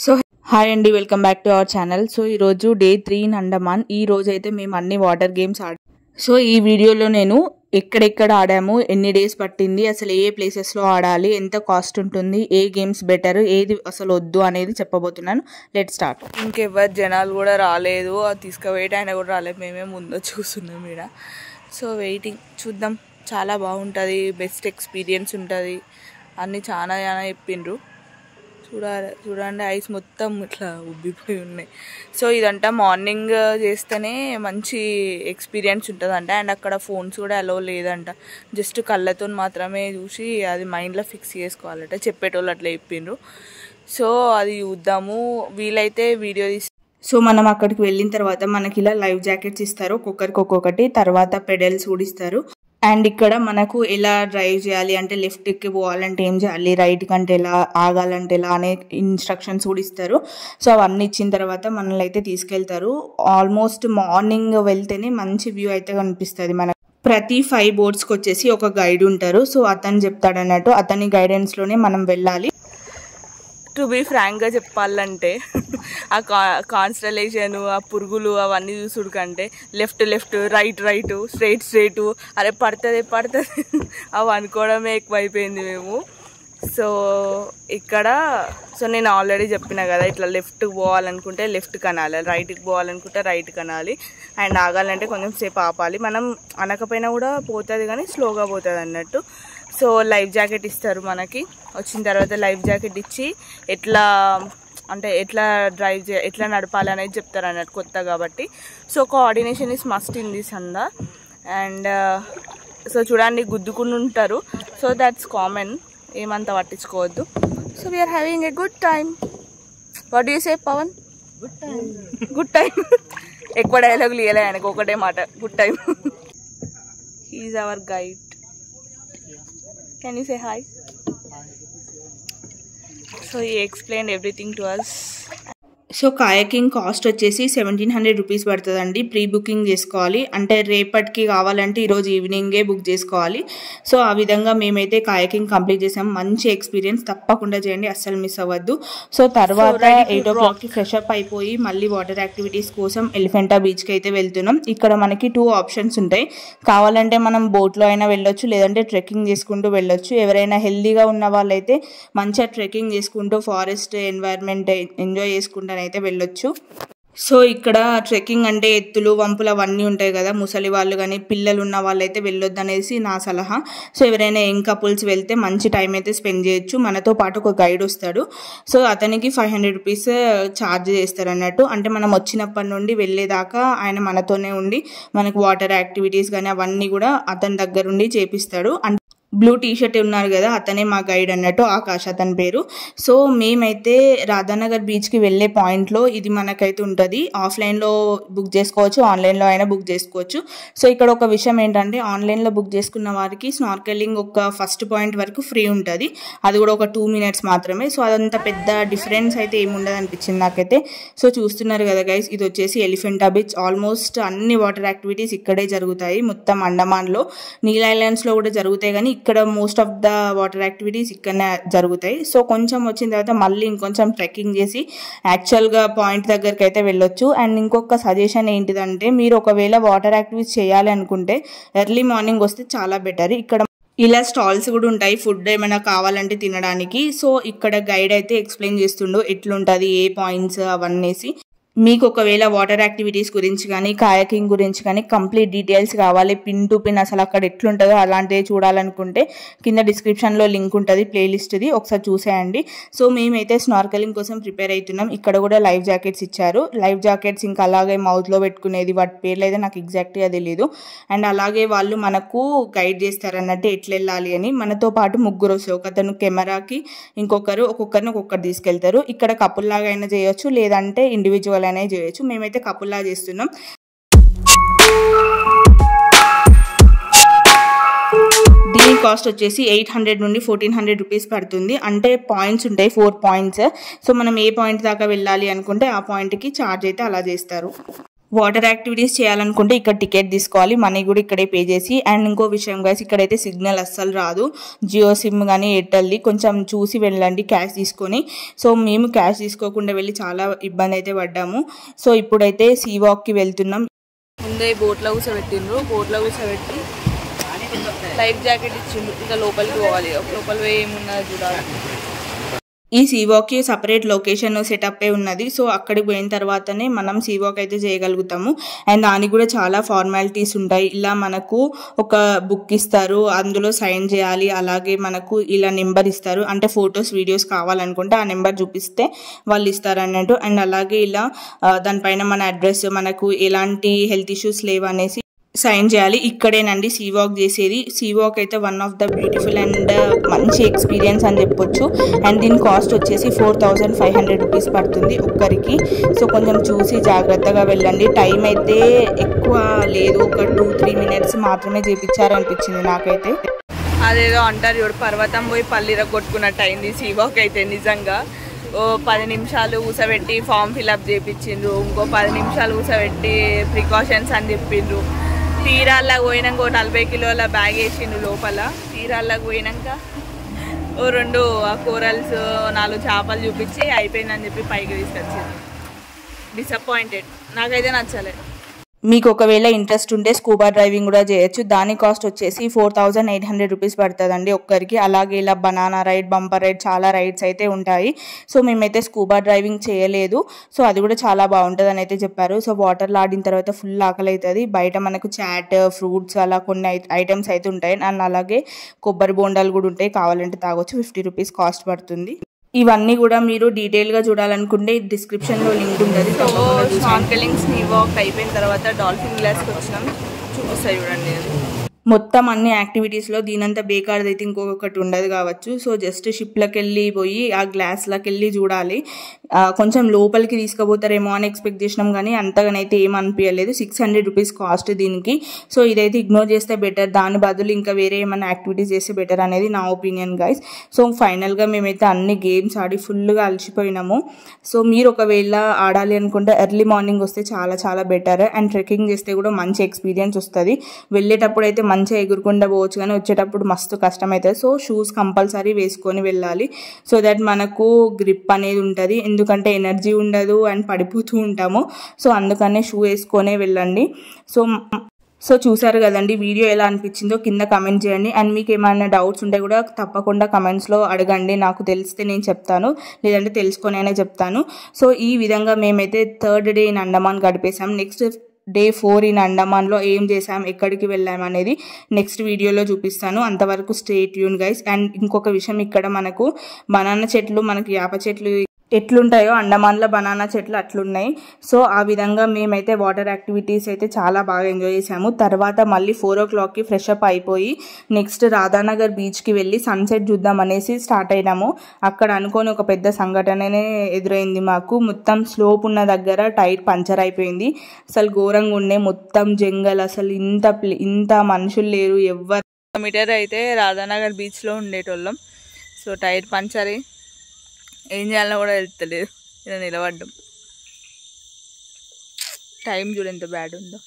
So hi అండి, welcome back to our channel. So ఈరోజు day 3 in Andaman. ఈ రోజు అయితే మేము అన్ని వాటర్ గేమ్స్ సో ఈ వీడియోలో నేను ఎక్కడెక్కడ ఆడాము, ఎన్ని డేస్ పట్టింది, అసలు ఏ ప్లేసెస్లో ఆడాలి, ఎంత కాస్ట్ ఉంటుంది, ఏ గేమ్స్ బెటర్, ఏది అసలు వద్దు అనేది చెప్పబోతున్నాను. Let start. ఇంకెవ్వరు జనాలు కూడా రాలేదు, అది తీసుకుపోయేట ఆయన కూడా రాలేదు, మేమే ముందు చూస్తున్నాం ఇక్కడ. సో వెయిటింగ్, చూద్దాం. చాలా బాగుంటుంది, బెస్ట్ ఎక్స్పీరియన్స్ ఉంటుంది, అన్నీ చాలా చెప్పిండ్రు. చూడండి ఐస్ మొత్తం ఇట్లా ఉబ్బిపోయి ఉన్నాయి. సో ఇదంతా మార్నింగ్ చేస్తేనే మంచి ఎక్స్పీరియన్స్ ఉంటుందంట. అండ్ అక్కడ ఫోన్స్ కూడా అలో లేదంట, జస్ట్ కళ్ళతో మాత్రమే చూసి అది మైండ్లో ఫిక్స్ చేసుకోవాలట, చెప్పేటోళ్ళు అట్లా చెప్పిండ్రు. సో అది చూద్దాము, వీలైతే వీడియో సో మనం అక్కడికి వెళ్ళిన తర్వాత మనకి ఇలా లైఫ్ జాకెట్స్ ఇస్తారు, ఒక్కొక్కరికి ఒక్కొక్కటి. తర్వాత పెడల్స్ కూడా ఇస్తారు. అండ్ ఇక్కడ మనకు ఎలా డ్రైవ్ చేయాలి అంటే, లెఫ్ట్కి పోవాలంటే ఏం చేయాలి, రైట్ కంటే ఎలా, ఆగాలంటే ఎలా అనే ఇన్స్ట్రక్షన్స్ కూడా ఇస్తారు. సో అవన్నీ ఇచ్చిన తర్వాత మనల్ని అయితే తీసుకెళ్తారు. ఆల్మోస్ట్ మార్నింగ్ వెళ్తేనే మంచి వ్యూ అయితే కనిపిస్తుంది మనకు. ప్రతి 5 బోట్స్కి వచ్చేసి ఒక గైడ్ ఉంటారు. సో అతను చెప్తాడు అన్నట్టు, అతని గైడెన్స్లోనే మనం వెళ్ళాలి. టు బీ ఫ్రాంక్గా చెప్పాలంటే ఆ కాన్స్టలేషన్, ఆ పురుగులు అవన్నీ చూసుడు కంటే లెఫ్ట్ రైట్ స్ట్రైట్ అరే పడుతుంది అవి అనుకోవడమే ఎక్కువైపోయింది మేము. సో ఇక్కడ నేను ఆల్రెడీ చెప్పిన కదా, ఇట్లా లెఫ్ట్కి పోవాలనుకుంటే లెఫ్ట్ కనాలి, రైట్కి పోవాలనుకుంటే రైట్ కనాలి, అండ్ ఆగాలంటే కొంచెం సేపు ఆపాలి. మనం అనకపోయినా కూడా పోతుంది కానీ స్లోగా పోతుంది అన్నట్టు. సో లైఫ్ జాకెట్ ఇస్తారు మనకి. వచ్చిన తర్వాత లైఫ్ జాకెట్ ఇచ్చి ఎట్లా నడపాలి అనేది చెప్తారు అన్నట్టు, కొత్త కాబట్టి. So coordination is must in this అందా. అండ్ సో చూడండి గుద్దుకుని ఉంటారు. సో దాట్స్ కామన్, ఏమంతా పట్టించుకోవద్దు. So we're having a good time. What do you say Pavan? Good time. ఎక్కువ డైలాగులు ఇవ్వలే ఆయనకు, ఒకటే మాట, good time. He is our guide. Can you say hi? Hi. So he explained everything to us. So kayaking cost వచ్చేసి 1700 rupees పడుతుందండి. Pre booking చేసుకోవాలి, అంటే రేపటికి కావాలంటే ఈరోజు ఈవినింగే బుక్ చేసుకోవాలి. సో ఆ విధంగా మేమైతే కాయకింగ్ కంప్లీట్ చేసాం. మంచి ఎక్స్పీరియన్స్, తప్పకుండా చేయండి, అస్సలు మిస్ అవ్వద్దు. సో తర్వాత 8 o'clockకి ఫ్రెష్ అప్ అయిపోయి మళ్ళీ వాటర్ యాక్టివిటీస్ కోసం ఎలిఫెంటా బీచ్కి అయితే వెళ్తున్నాం. ఇక్కడ మనకి 2 ఆప్షన్స్ ఉంటాయి. కావాలంటే మనం బోట్లో అయినా వెళ్ళొచ్చు, లేదంటే ట్రెక్కింగ్ చేసుకుంటూ వెళ్ళొచ్చు. ఎవరైనా హెల్దీగా ఉన్న వాళ్ళైతే మంచిగా ట్రెక్కింగ్ చేసుకుంటూ ఫారెస్ట్ ఎన్వైర్న్మెంట్ ఎంజాయ్ చేసుకుంటూ అయితే వెళ్ళొచ్చు. సో ఇక్కడ ట్రెక్కింగ్ అంటే ఎత్తులు వంపులు అవన్నీ ఉంటాయి కదా, ముసలి వాళ్ళు కానీ పిల్లలు ఉన్న వాళ్ళు అయితే వెళ్ళొద్దు అనేసి నా సలహా. సో ఎవరైనా యంగ్ కపుల్స్ వెళ్తే మంచి టైం అయితే స్పెండ్ చేయొచ్చు. మనతో పాటు ఒక గైడ్ వస్తాడు. సో అతనికి 500 రూపీస్ ఛార్జ్ చేస్తారు అన్నట్టు. అంటే మనం వచ్చినప్పటి నుండి వెళ్ళేదాకా ఆయన మనతోనే ఉండి మనకు వాటర్ యాక్టివిటీస్ కానీ అవన్నీ కూడా అతని దగ్గరుండి చేపిస్తాడు. బ్లూ టీషర్ట్ ఉన్నారు కదా, అతనే మా గైడ్ అన్నట్టు, ఆకాష్ అతని పేరు. సో మేమైతే రాధానగర్ బీచ్కి వెళ్ళే పాయింట్లో ఇది మనకైతే ఉంటుంది. ఆఫ్లైన్లో బుక్ చేసుకోవచ్చు, ఆన్లైన్లో అయినా బుక్ చేసుకోవచ్చు. సో ఇక్కడ ఒక విషయం ఏంటంటే, ఆన్లైన్లో బుక్ చేసుకున్న వారికి స్నార్కెలింగ్ ఒక ఫస్ట్ పాయింట్ వరకు ఫ్రీ ఉంటుంది, అది కూడా ఒక 2 minutes మాత్రమే. సో అదంత పెద్ద డిఫరెన్స్ అయితే ఏముండదు అనిపించింది నాకైతే. సో చూస్తున్నారు కదా గైస్, ఇది వచ్చేసి ఎలిఫెంటా బీచ్. ఆల్మోస్ట్ అన్ని వాటర్ యాక్టివిటీస్ ఇక్కడే జరుగుతాయి, మొత్తం అండమాన్లో. నీల్ ఐలాండ్స్లో కూడా జరుగుతాయి కానీ ఇక్కడ most of the water activities ఇక్కడనే జరుగుతాయి. సో కొంచెం వచ్చిన తర్వాత మళ్ళీ ఇంకొంచెం ట్రెక్కింగ్ చేసి యాక్చువల్గా పాయింట్ దగ్గరికి అయితే వెళ్ళొచ్చు. అండ్ ఇంకొక సజెషన్ ఏంటిదంటే, మీరు ఒకవేళ వాటర్ యాక్టివిటీస్ చేయాలి అనుకుంటే ఎర్లీ మార్నింగ్ వస్తే చాలా బెటర్. ఇక్కడ ఇలా స్టాల్స్ కూడా ఉంటాయి, ఫుడ్ ఏమైనా కావాలంటే తినడానికి. సో ఇక్కడ గైడ్ అయితే ఎక్స్ప్లెయిన్ చేస్తుండో ఎట్లుంటుంది, ఏ పాయింట్స్ అవన్నీసి. మీకు ఒకవేళ వాటర్ యాక్టివిటీస్ గురించి కానీ కాయకింగ్ గురించి కానీ కంప్లీట్ డీటెయిల్స్ కావాలి, పిన్ టు పిన్ అసలు అక్కడ ఎట్లుంటుందో అలాంటివి చూడాలనుకుంటే కింద డిస్క్రిప్షన్లో లింక్ ఉంటుంది, ప్లేలిస్ట్ది, ఒకసారి చూసేయండి. సో మేమైతే స్నార్కెలింగ్ కోసం ప్రిపేర్ అవుతున్నాం. ఇక్కడ కూడా లైఫ్ జాకెట్స్ ఇచ్చారు. లైఫ్ జాకెట్స్ ఇంకా అలాగే మౌత్లో పెట్టుకునేది, వాటి పేర్లు అయితే నాకు ఎగ్జాక్ట్గా తెలియదు. అండ్ అలాగే వాళ్ళు మనకు గైడ్ చేస్తారన్నట్టు ఎట్లా వెళ్ళాలి అని. మనతో పాటు 3 వస్తారు, ఒకతను కెమెరాకి, ఒక్కొక్కరిని ఒక్కొక్కరు తీసుకెళ్తారు. ఇక్కడ కపుల్ లాగా అయినా చేయొచ్చు, లేదంటే ఇండివిజువల్ అయినా చేయొచ్చు. మేమైతే కపుల్లా చేస్తున్నాం. దీని కాస్ట్ వచ్చేసి 800 నుండి 1400 రూపీస్ పడుతుంది. అంటే పాయింట్స్ ఉంటాయి, 4 పాయింట్స్. సో మనం ఏ పాయింట్ దాకా వెళ్ళాలి అనుకుంటే ఆ పాయింట్కి ఛార్జ్ అయితే అలా చేస్తారు. వాటర్ యాక్టివిటీస్ చేయాలనుకుంటే ఇక్కడ టికెట్ తీసుకోవాలి, మనీ కూడా ఇక్కడే పే చేసి. అండ్ ఇంకో విషయం గైస్, ఇక్కడైతే సిగ్నల్ అస్సలు రాదు, జియో సిమ్ కానీ ఎయిర్టెల్ది, కొంచెం చూసి వెళ్ళండి క్యాష్ తీసుకొని. సో మేము క్యాష్ తీసుకోకుండా వెళ్ళి చాలా ఇబ్బంది అయితే పడ్డాము. సో ఇప్పుడైతే సీ వాక్కి వెళ్తున్నాం. ముందే బోట్లో కూర్చోబెట్టిండ్రు, బోట్లో కూర్చోబెట్టి లైఫ్ జాకెట్ ఇచ్చిండ్రు. ఇక లోపలికి పోవాలి, లోపల పోయి ఏమున్నది చూడాలి. ఈ సీవాక్కి సపరేట్ లొకేషన్ సెటప్ ఉన్నది. సో అక్కడికి పోయిన తర్వాతనే మనం సీవాక్ అయితే చేయగలుగుతాము. అండ్ దానికి కూడా చాలా ఫార్మాలిటీస్ ఉంటాయి. ఇలా మనకు ఒక బుక్ ఇస్తారు, అందులో సైన్ చేయాలి. అలాగే మనకు ఇలా నెంబర్ ఇస్తారు, అంటే ఫొటోస్ వీడియోస్ కావాలనుకుంటే ఆ నెంబర్ చూపిస్తే వాళ్ళు ఇస్తారు అన్నట్టు. అండ్ అలాగే ఇలా దానిపైన మన అడ్రస్, మనకు ఎలాంటి హెల్త్ ఇష్యూస్ లేవు అనేసి సైన్ చేయాలి. ఇక్కడేనండి సీవాక్ చేసేది. సీవాక్ అయితే one of the beautiful and మంచి ఎక్స్పీరియన్స్ అని చెప్పొచ్చు. అండ్ దీని కాస్ట్ వచ్చేసి 4500 రూపీస్ పడుతుంది ఒక్కరికి. సో కొంచెం చూసి జాగ్రత్తగా వెళ్ళండి. టైం అయితే ఎక్కువ లేదు, ఒక 2-3 మినిట్స్ మాత్రమే చేపించారనిపించింది నాకైతే. అదేదో అంటారు చూడు, పర్వతం పోయి పల్లిర కొట్టుకున్నట్టు అయింది సీవాక్ అయితే నిజంగా. 10 నిమిషాలు కూసబెట్టి ఫామ్ ఫిల్అప్ చేయించిండ్రు, ఇంకో 10 నిమిషాలు కూసబెట్టి ప్రికాషన్స్ అని చెప్పిండ్రు. తీరాల్లోకి పోయినాక 40 కిలోల బ్యాగ్ వేసిండు లోపల. తీరాల్లోకి పోయినాక 2 కూరల్స్ 4 చేపలు చూపించి అయిపోయిందని చెప్పి పైకి తీసుకొచ్చింది. డిసప్పాయింటెడ్, నాకైతే నచ్చలేదు. మీకు ఒకవేళ ఇంట్రెస్ట్ ఉంటే స్కూబా డ్రైవింగ్ కూడా చేయొచ్చు. దాని కాస్ట్ వచ్చేసి 4800 రూపీస్ పడుతుందండి ఒక్కరికి. అలాగే ఇలా బనానా రైడ్, బంపర్ రైడ్, చాలా రైడ్స్ అయితే ఉంటాయి. సో మేమైతే స్కూబా డ్రైవింగ్ చేయలేదు. సో అది కూడా చాలా బాగుంటుంది అని అయితే చెప్పారు. సో వాటర్లో ఆడిన తర్వాత ఫుల్ ఆకలి అవుతుంది. బయట మనకు చాట్, ఫ్రూట్స్ అలా కొన్ని ఐటమ్స్ అయితే ఉంటాయి. అండ్ అలాగే కొబ్బరి బోండాలు కూడా ఉంటాయి, కావాలంటే తాగొచ్చు. 50 రూపీస్ కాస్ట్ పడుతుంది. ఇవన్నీ కూడా మీరు డీటెయిల్గా చూడాలనుకుంటే డిస్క్రిప్షన్లో లింక్ ఉంటుంది. స్నార్కెలింగ్, స్నీ వాక్ అయిపోయిన తర్వాత డాల్ఫిన్ గ్లాస్కి వచ్చినాం, చూపిస్తాయి చూడండి. అది మొత్తం అన్ని యాక్టివిటీస్లో దీనంతా బేకార్ది అయితే ఇంకొకటి ఉండదు కావచ్చు. సో జస్ట్ షిప్లోకి వెళ్ళి పోయి ఆ గ్లాస్లోకి వెళ్ళి చూడాలి. కొంచెం లోపలికి తీసుకుపోతారేమో అని ఎక్స్పెక్ట్ చేసినాం, కానీ అంతగానైతే ఏం అనిపించలేదు. 600 రూపీస్ కాస్ట్ దీనికి. సో ఇదైతే ఇగ్నోర్ చేస్తే బెటర్, దాని బదులు ఇంకా వేరే ఏమైనా యాక్టివిటీస్ చేస్తే బెటర్ అనేది నా ఒపీనియన్ గైస్. సో ఫైనల్గా మేమైతే అన్ని గేమ్స్ ఆడి ఫుల్గా అలసిపోయినాము. సో మీరు ఒకవేళ ఆడాలి అనుకుంటే ఎర్లీ మార్నింగ్ వస్తే చాలా చాలా బెటర్. అండ్ ట్రెక్కింగ్ చేస్తే కూడా మంచి ఎక్స్పీరియన్స్ వస్తుంది. వెళ్ళేటప్పుడు అయితే మంచిగా ఎగురుకుండా పోవచ్చు, కానీ వచ్చేటప్పుడు మస్తు కష్టం అవుతుంది. సో షూస్ కంపల్సరీ వేసుకొని వెళ్ళాలి, సో దట్ మనకు గ్రిప్ అనేది ఉంటుంది. ఎందుకంటే ఎనర్జీ ఉండదు అండ్ పడిపోతూ ఉంటాము. సో అందుకనే షూ వేసుకొనే వెళ్ళండి. సో చూసారు కదండి, వీడియో ఎలా అనిపించిందో కింద కమెంట్ చేయండి. అండ్ మీకు ఏమైనా డౌట్స్ ఉంటే కూడా తప్పకుండా కమెంట్స్లో అడగండి. నాకు తెలిస్తే నేను చెప్తాను, లేదంటే తెలుసుకొనైనా చెప్తాను. సో ఈ విధంగా మేమైతే 3rd డే ఇన్ అండమాన్ గడిపేసాం. నెక్స్ట్ Day 4 ఇన్ అండమాన్లో ఏం చేసాం, ఎక్కడికి వెళ్ళాం అనేది నెక్స్ట్ వీడియోలో చూపిస్తాను. అంతవరకు స్టే ట్యూన్ గైస్. అండ్ ఇంకొక విషయం, ఇక్కడ మనకు బనానా చెట్లు, మనకి యాప చెట్లు ఎట్లుంటాయో అండమాన్లో బనానా చెట్లు అట్లున్నాయి. సో ఆ విధంగా మేమైతే వాటర్ యాక్టివిటీస్ అయితే చాలా బాగా ఎంజాయ్ చేసాము. తర్వాత మళ్ళీ 4 o'clockకి ఫ్రెష్ అప్ అయిపోయి నెక్స్ట్ రాధానగర్ బీచ్కి వెళ్ళి సన్సెట్ చూద్దాం అనేసి స్టార్ట్ అయినాము. అక్కడ అనుకోని ఒక పెద్ద సంఘటననే ఎదురైంది మాకు. మొత్తం స్లోప్ ఉన్న దగ్గర టైర్ పంచర్ అయిపోయింది. అసలు ఘోరంగా ఉండే, మొత్తం జంగల్, అసలు ఇంత మనుషులు లేరు ఎవ్వరు. మీటర్ అయితే రాధానగర్ బీచ్లో ఉండేటోళ్ళం. సో టైర్ పంచర్ అయ్యి ఏం చేయాలో కూడా తెలుస్తలేదు, ఇలా నిలబడ్డం. టైం చూడు ఎంత బ్యాడ్ ఉందో.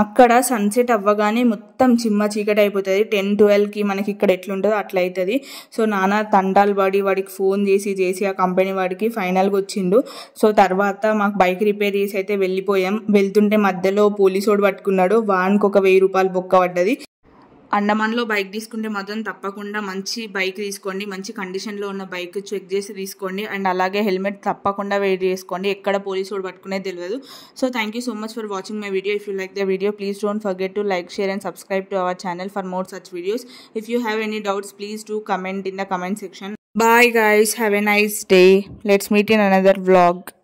అక్కడ సన్సెట్ అవ్వగానే మొత్తం చిమ్మ చీకటి అయిపోతుంది. 10-12కి మనకి ఇక్కడ ఎట్లుంటుందో అట్లా అవుతుంది. సో నాన్న తండాలు పడి వాడికి ఫోన్ చేసి ఆ కంపెనీ వాడికి ఫైనల్గా వచ్చిండు. సో తర్వాత మాకు బైక్ రిపేర్ చేసి అయితే వెళ్ళిపోయాం. వెళ్తుంటే మధ్యలో పోలీసోడు పట్టుకున్నాడు, వానికి ఒక 1000 రూపాయలు బొక్క పడ్డది. అండమాన్లో బైక్ తీసుకుంటే మాత్రం తప్పకుండా మంచి బైక్ తీసుకోండి, మంచి కండిషన్లో ఉన్న బైక్ చెక్ చేసి తీసుకోండి. అండ్ అలాగే హెల్మెట్ తప్పకుండా వేర్ చేసుకోండి, ఎక్కడ పోలీసు వాడు పట్టుకునేది తెలియదు. So thank you so much for watching my video. If you like the video, please don't forget to like, share and subscribe to our channel for more such videos. If you have any doubts, please do comment in the comment section. Bye guys, have a nice day. Let's meet in another vlog.